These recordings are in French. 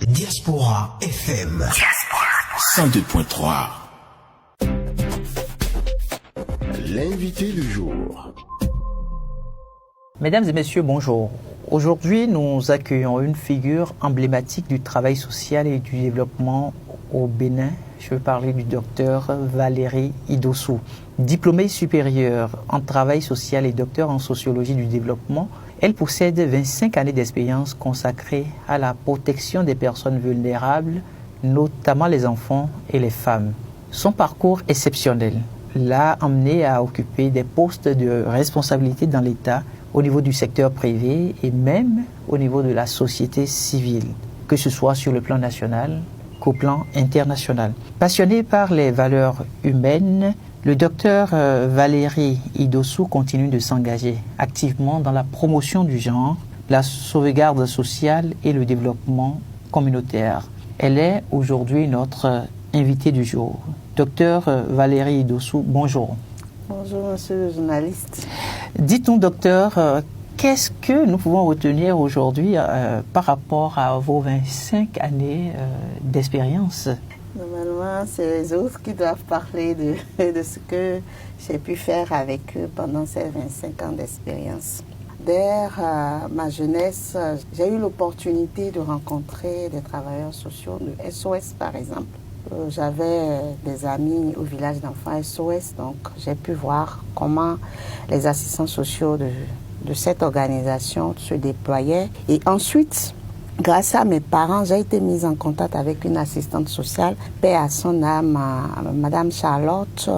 Diaspora FM. Diaspora 102.3. L'invité du jour. Mesdames et messieurs, bonjour. Aujourd'hui, nous accueillons une figure emblématique du travail social et du développement au Bénin. Je veux parler du docteur Valérie Idossou. Diplômée supérieure en travail social et docteur en sociologie du développement, elle possède 25 années d'expérience consacrée à la protection des personnes vulnérables, notamment les enfants et les femmes. Son parcours exceptionnel l'a amenée à occuper des postes de responsabilité dans l'État, au niveau du secteur privé et même au niveau de la société civile, que ce soit sur le plan national qu'au plan international. Passionnée par les valeurs humaines, le docteur Valérie Idossou continue de s'engager activement dans la promotion du genre, la sauvegarde sociale et le développement communautaire. Elle est aujourd'hui notre invitée du jour. Docteur Valérie Idossou, bonjour. Bonjour, monsieur le journaliste. Dites-nous, docteur, qu'est-ce que nous pouvons retenir aujourd'hui par rapport à vos 25 années d'expérience? Normalement, c'est les autres qui doivent parler de ce que j'ai pu faire avec eux pendant ces 25 ans d'expérience. Dès ma jeunesse, j'ai eu l'opportunité de rencontrer des travailleurs sociaux de SOS, par exemple. J'avais des amis au village d'enfants SOS, donc j'ai pu voir comment les assistants sociaux de cette organisation se déployaient. Et ensuite, grâce à mes parents, j'ai été mise en contact avec une assistante sociale, paix à son âme, Madame Charlotte,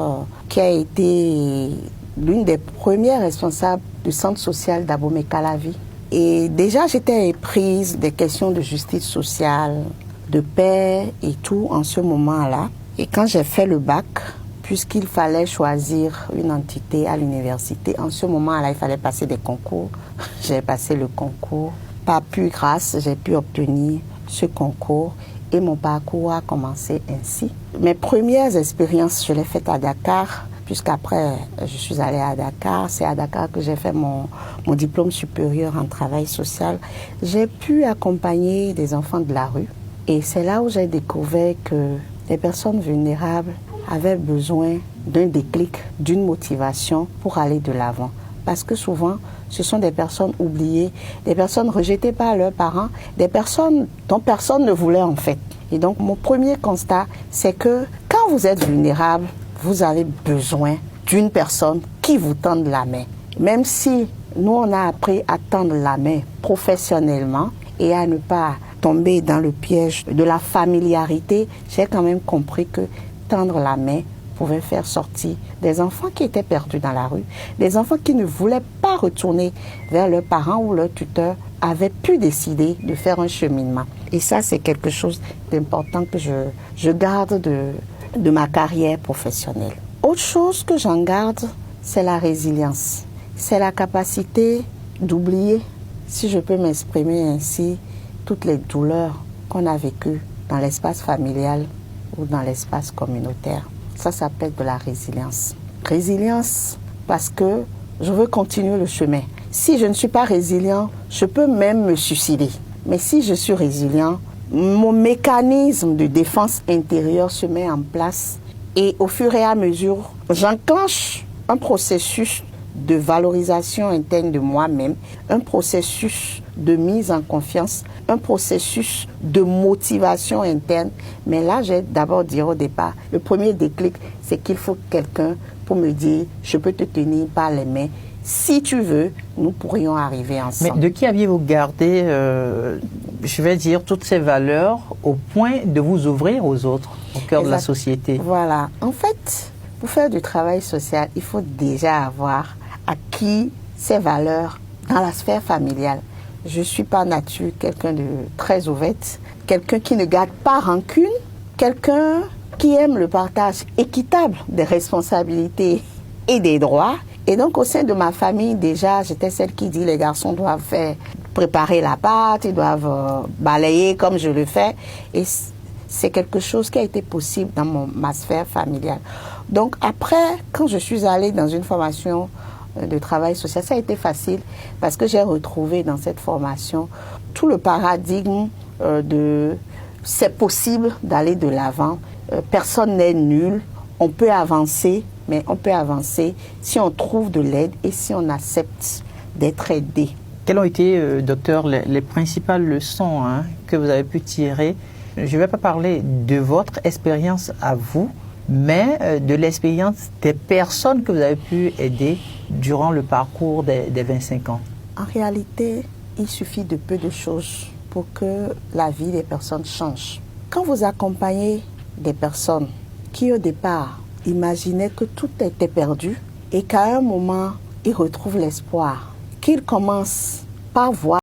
qui a été l'une des premières responsables du centre social d'Abomey-Calavi. Et déjà, j'étais éprise des questions de justice sociale, de paix et tout en ce moment-là. Et quand j'ai fait le bac, puisqu'il fallait choisir une entité à l'université, en ce moment-là, il fallait passer des concours. J'ai passé le concours. Par pure grâce, j'ai pu obtenir ce concours et mon parcours a commencé ainsi. Mes premières expériences, je les faites à Dakar, puisqu'après, je suis allée à Dakar. C'est à Dakar que j'ai fait mon diplôme supérieur en travail social. J'ai pu accompagner des enfants de la rue. Et c'est là où j'ai découvert que les personnes vulnérables avaient besoin d'un déclic, d'une motivation pour aller de l'avant. Parce que souvent, ce sont des personnes oubliées, des personnes rejetées par leurs parents, des personnes dont personne ne voulait en fait. Et donc, mon premier constat, c'est que quand vous êtes vulnérable, vous avez besoin d'une personne qui vous tende la main. Même si nous, on a appris à tendre la main professionnellement et à ne pas tomber dans le piège de la familiarité, j'ai quand même compris que tendre la main pouvait faire sortir des enfants qui étaient perdus dans la rue, des enfants qui ne voulaient pas retourner vers leurs parents ou leurs tuteurs, avaient pu décider de faire un cheminement. Et ça, c'est quelque chose d'important que je garde de ma carrière professionnelle. Autre chose que j'en garde, c'est la résilience. C'est la capacité d'oublier, si je peux m'exprimer ainsi, toutes les douleurs qu'on a vécues dans l'espace familial ou dans l'espace communautaire. Ça s'appelle de la résilience. Résilience parce que je veux continuer le chemin. Si je ne suis pas résilient, je peux même me suicider. Mais si je suis résilient, mon mécanisme de défense intérieure se met en place et au fur et à mesure, j'enclenche un processus de valorisation interne de moi-même, un processus de mise en confiance, un processus de motivation interne. Mais là, j'ai d'abord dit au départ, le premier déclic, c'est qu'il faut quelqu'un pour me dire, je peux te tenir par les mains. Si tu veux, nous pourrions arriver ensemble. Mais de qui aviez-vous gardé, je vais dire, toutes ces valeurs au point de vous ouvrir aux autres, au cœur de la société? Voilà. En fait, pour faire du travail social, il faut déjà avoir acquis ces valeurs dans la sphère familiale. Je suis par nature quelqu'un de très ouverte, quelqu'un qui ne garde pas rancune, quelqu'un qui aime le partage équitable des responsabilités et des droits. Et donc au sein de ma famille, déjà, j'étais celle qui dit les garçons doivent préparer la pâte, ils doivent balayer comme je le fais. Et c'est quelque chose qui a été possible dans ma sphère familiale. Donc après, quand je suis allée dans une formation de travail social, ça a été facile parce que j'ai retrouvé dans cette formation tout le paradigme de c'est possible d'aller de l'avant. Personne n'est nul. On peut avancer, mais on peut avancer si on trouve de l'aide et si on accepte d'être aidé. Quelles ont été, docteur, les principales leçons que vous avez pu tirer? Je ne vais pas parler de votre expérience à vous, mais de l'expérience des personnes que vous avez pu aider durant le parcours des 25 ans. En réalité, il suffit de peu de choses pour que la vie des personnes change. Quand vous accompagnez des personnes qui au départ imaginaient que tout était perdu et qu'à un moment, ils retrouvent l'espoir, qu'ils commencent par voir